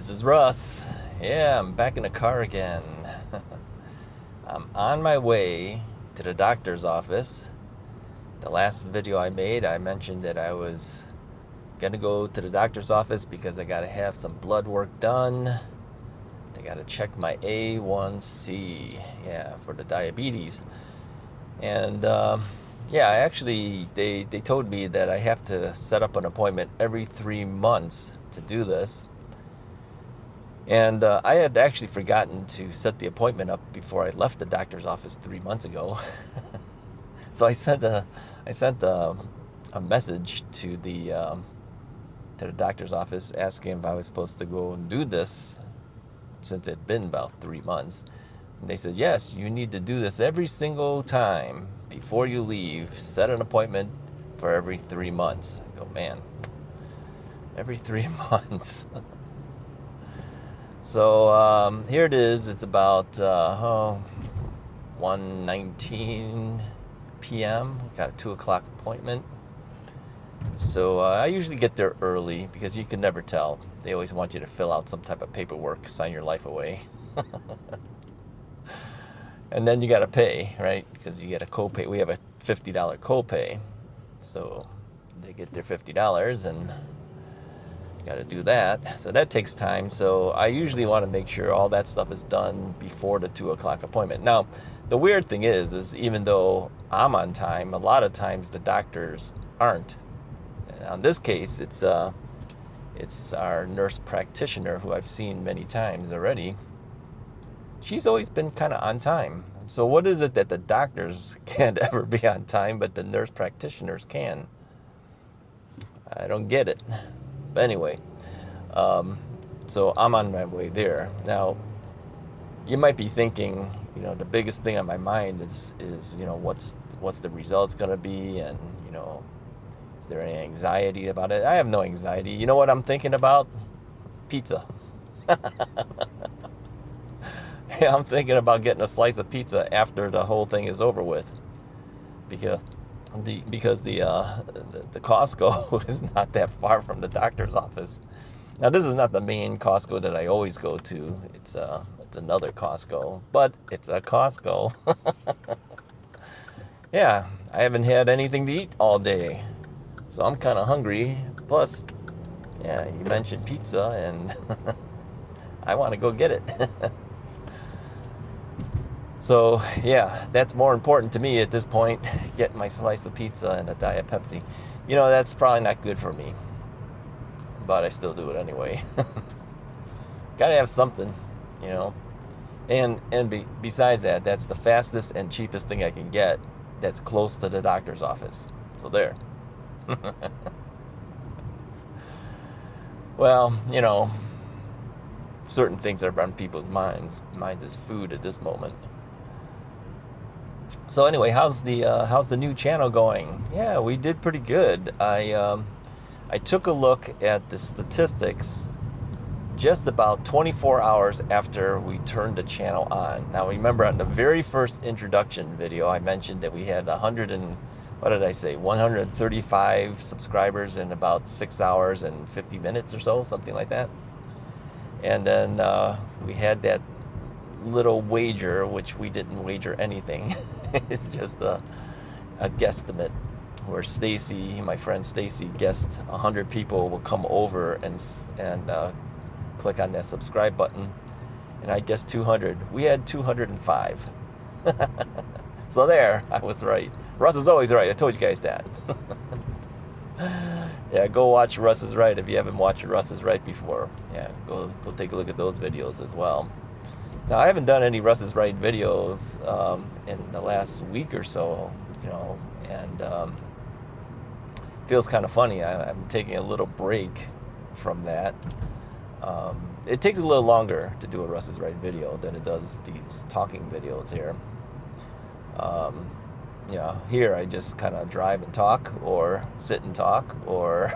This is Russ. Yeah, I'm back in the car again. I'm on my way to the doctor's office. The last video I made, I mentioned that I was gonna go to the doctor's office because I gotta have some blood work done. They gotta check my A1C, yeah, for the diabetes. And yeah, they told me that I have to set up an appointment every 3 months to do this. And I had actually forgotten to set the appointment up before I left the doctor's office 3 months ago. So I sent a message to the doctor's office asking if I was supposed to go and do this since it had been about 3 months. And they said, yes, you need to do this every single time before you leave. Set an appointment for every 3 months. I go, man, every 3 months. So here it is. It's about 1:19 p.m. Got a 2 o'clock appointment. So I usually get there early because you can never tell. They always want you to fill out some type of paperwork, sign your life away. And then you got to pay, right? Because you get a copay. We have a $50 copay. So they get their $50 and got to do that. So that takes time. So I usually want to make sure all that stuff is done before the 2 o'clock appointment. Now, the weird thing is even though I'm on time, a lot of times the doctors aren't. And in this case, it's our nurse practitioner who I've seen many times already. She's always been kind of on time. So what is it that the doctors can't ever be on time, but the nurse practitioners can? I don't get it. But anyway, so I'm on my way there. Now, you might be thinking, the biggest thing on my mind is what's the results going to be, and, is there any anxiety about it? I have no anxiety. You know what I'm thinking about? Pizza. Yeah, I'm thinking about getting a slice of pizza after the whole thing is over with, because the Costco is not that far from the doctor's office. Now, this is not the main Costco that I always go to. It's another Costco, but it's a Costco. Yeah, I haven't had anything to eat all day, so I'm kind of hungry. Plus, yeah, you mentioned pizza, and I want to go get it. So, yeah, that's more important to me at this point, getting my slice of pizza and a Diet Pepsi. That's probably not good for me, but I still do it anyway. Gotta have something, And besides that, that's the fastest and cheapest thing I can get that's close to the doctor's office. So there. Well, certain things are on people's minds. Mine is food at this moment. So anyway, how's the new channel going? Yeah, we did pretty good. I took a look at the statistics just about 24 hours after we turned the channel on. Now, remember on the very first introduction video, I mentioned that we had 135 subscribers in about 6 hours and 50 minutes or so, something like that. And then we had that little wager, which we didn't wager anything. It's just a guesstimate where Stacy, my friend Stacy, guessed 100 people will come over and click on that subscribe button, and I guessed 200. We had 205. So there, I was right. Russ is always right. I told you guys that. Yeah, go watch Russ is Right if you haven't watched Russ is Right before. Yeah, go take a look at those videos as well. Now, I haven't done any Russ is Right videos in the last week or so, and feels kind of funny. I'm taking a little break from that. It takes a little longer to do a Russ is Right video than it does these talking videos here. Here I just kind of drive and talk, or sit and talk, or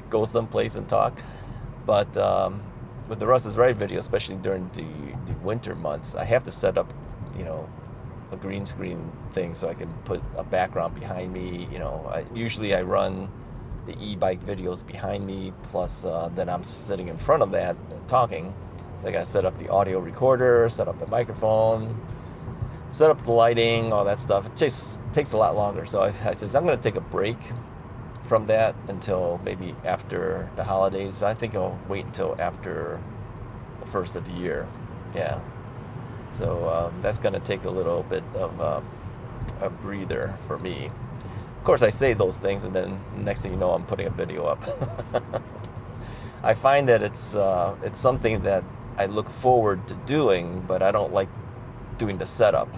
go someplace and talk. But with the Russ is Right video, especially during the winter months, I have to set up, a green screen thing so I can put a background behind me. Usually I run the e-bike videos behind me, plus then I'm sitting in front of that talking. So I got to set up the audio recorder, set up the microphone, set up the lighting, all that stuff. It takes a lot longer. So I says I'm going to take a break from that until maybe after the holidays. I think I'll wait until after the first of the year. Yeah. So that's going to take a little bit of a breather for me. Of course, I say those things, and then next thing you know, I'm putting a video up. I find that it's something that I look forward to doing, but I don't like doing the setup.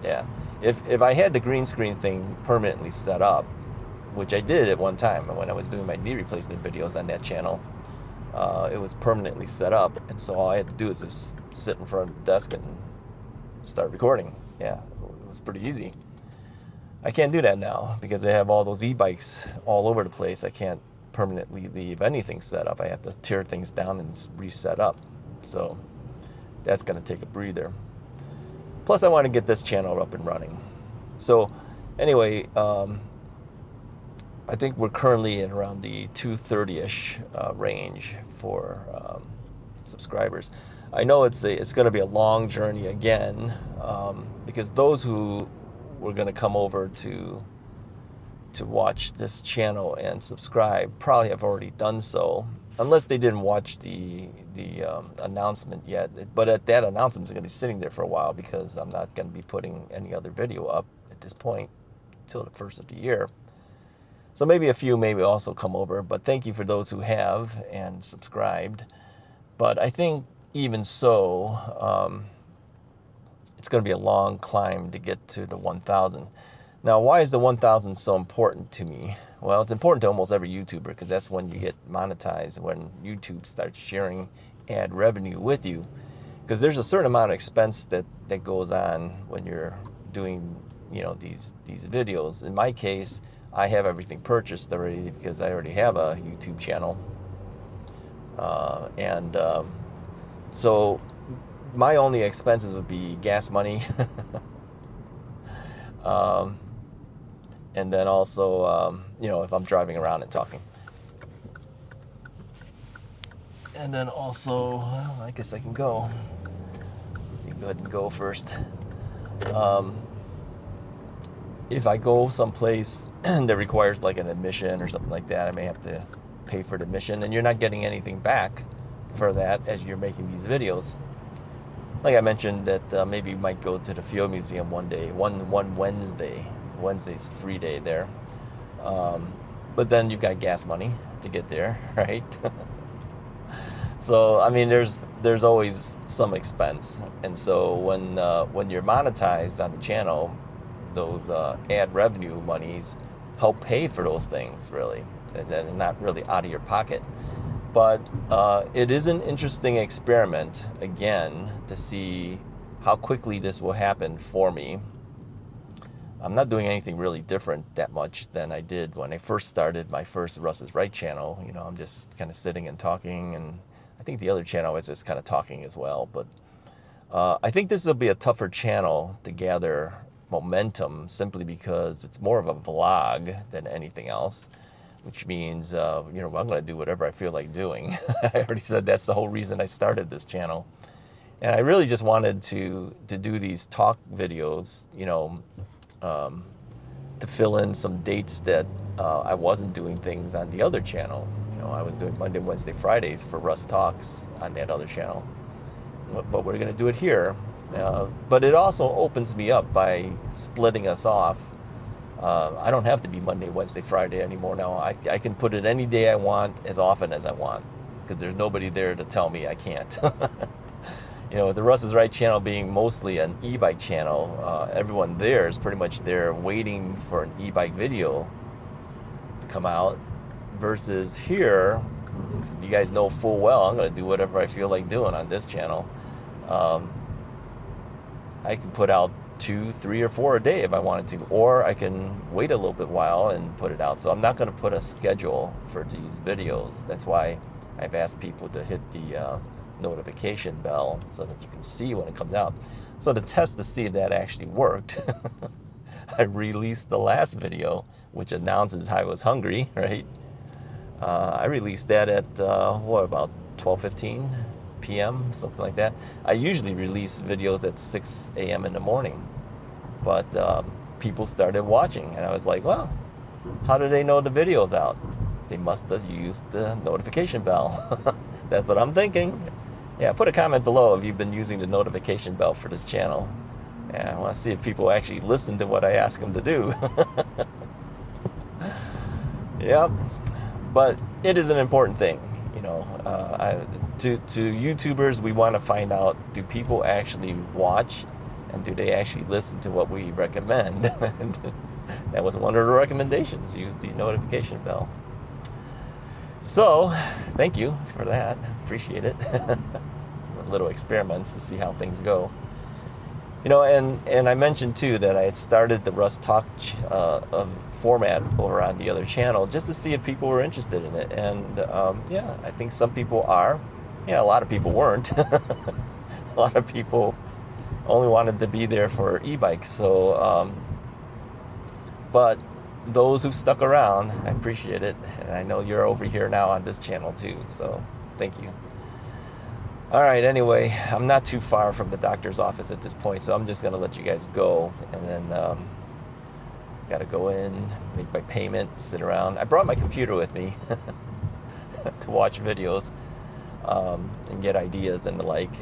Yeah. If I had the green screen thing permanently set up, which I did at one time when I was doing my knee replacement videos on that channel, it was permanently set up, and so all I had to do is just sit in front of the desk and start recording. Yeah, it was pretty easy. I can't do that now because I have all those e-bikes all over the place. I can't permanently leave anything set up. I have to tear things down and reset up. So that's going to take a breather. Plus, I want to get this channel up and running. So anyway, I think we're currently in around the 230-ish range for subscribers. I know it's going to be a long journey again, because those who were going to come over to watch this channel and subscribe probably have already done so, unless they didn't watch the announcement yet. But that announcement is going to be sitting there for a while because I'm not going to be putting any other video up at this point until the first of the year. So maybe a few maybe also come over, but thank you for those who have and subscribed. But I think even so, it's going to be a long climb to get to the 1,000. Now, why is the 1,000 so important to me? Well, it's important to almost every YouTuber because that's when you get monetized, when YouTube starts sharing ad revenue with you. Because there's a certain amount of expense that goes on when you're doing, these videos. In my case, I have everything purchased already because I already have a YouTube channel. So my only expenses would be gas money. And then also, if I'm driving around and talking. And then also, well, I guess I can go. You go ahead and go first. If I go someplace that requires like an admission or something like that, I may have to pay for the admission, and you're not getting anything back for that as you're making these videos. Like I mentioned that maybe you might go to the Field Museum one day, one Wednesday. Wednesday's free day there. But then you've got gas money to get there, right? So, I mean, there's always some expense. And so when you're monetized on the channel, those ad revenue monies help pay for those things, really. And then it's not really out of your pocket. But it is an interesting experiment, again, to see how quickly this will happen for me. I'm not doing anything really different that much than I did when I first started my first Russ is Right channel. I'm just kind of sitting and talking, and I think the other channel is just kind of talking as well. But I think this will be a tougher channel to gather momentum simply because it's more of a vlog than anything else, which means, I'm going to do whatever I feel like doing. I already said that's the whole reason I started this channel. And I really just wanted to do these talk videos, to fill in some dates that I wasn't doing things on the other channel. I was doing Monday, Wednesday, Fridays for Russ Talks on that other channel. But we're going to do it here. But it also opens me up by splitting us off. I don't have to be Monday, Wednesday, Friday anymore now. I can put it any day I want, as often as I want, because there's nobody there to tell me I can't. The Russ is Right channel being mostly an e-bike channel, everyone there is pretty much there waiting for an e-bike video to come out, versus here, you guys know full well I'm going to do whatever I feel like doing on this channel. I can put out 2, 3, or 4 a day if I wanted to, or I can wait a little bit while and put it out. So I'm not going to put a schedule for these videos. That's why I've asked people to hit the notification bell so that you can see when it comes out. So to test to see if that actually worked, I released the last video, which announces I was hungry, right? I released that at about 12:15 p.m., something like that. I usually release videos at 6 a.m. in the morning, but people started watching, and I was like, well, how do they know the video's out? They must have used the notification bell. That's what I'm thinking. Yeah, put a comment below if you've been using the notification bell for this channel. Yeah, I want to see if people actually listen to what I ask them to do. Yep, but it is an important thing, you know. To YouTubers, we want to find out, do people actually watch, and do they actually listen to what we recommend? And that was one of the recommendations: use the notification bell. So, thank you for that. Appreciate it. Little experiments to see how things go. You know, and I mentioned too that I had started the Russ Talk format over on the other channel just to see if people were interested in it. And yeah, I think some people are. Yeah, a lot of people weren't. A lot of people only wanted to be there for e-bikes. So, but those who stuck around, I appreciate it. And I know you're over here now on this channel too. So thank you. All right, anyway, I'm not too far from the doctor's office at this point, so I'm just going to let you guys go. And then got to go in, make my payment, sit around. I brought my computer with me to watch videos and get ideas and the like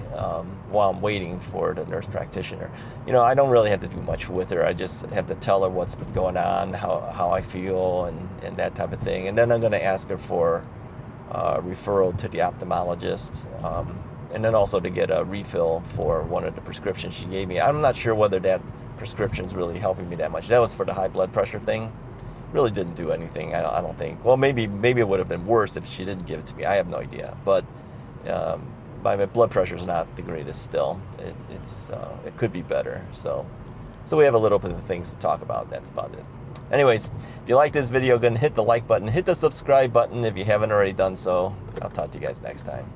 while I'm waiting for the nurse practitioner. You know, I don't really have to do much with her. I just have to tell her what's been going on, how I feel, and that type of thing. And then I'm going to ask her for referral to the ophthalmologist. And then also to get a refill for one of the prescriptions she gave me. I'm not sure whether that prescription's really helping me that much. That was for the high blood pressure thing. Really didn't do anything, I don't think. Well, maybe it would have been worse if she didn't give it to me. I have no idea. But my blood pressure's not the greatest still. It could be better. So we have a little bit of things to talk about. That's about it. Anyways, if you like this video, go ahead and hit the like button. Hit the subscribe button if you haven't already done so. I'll talk to you guys next time.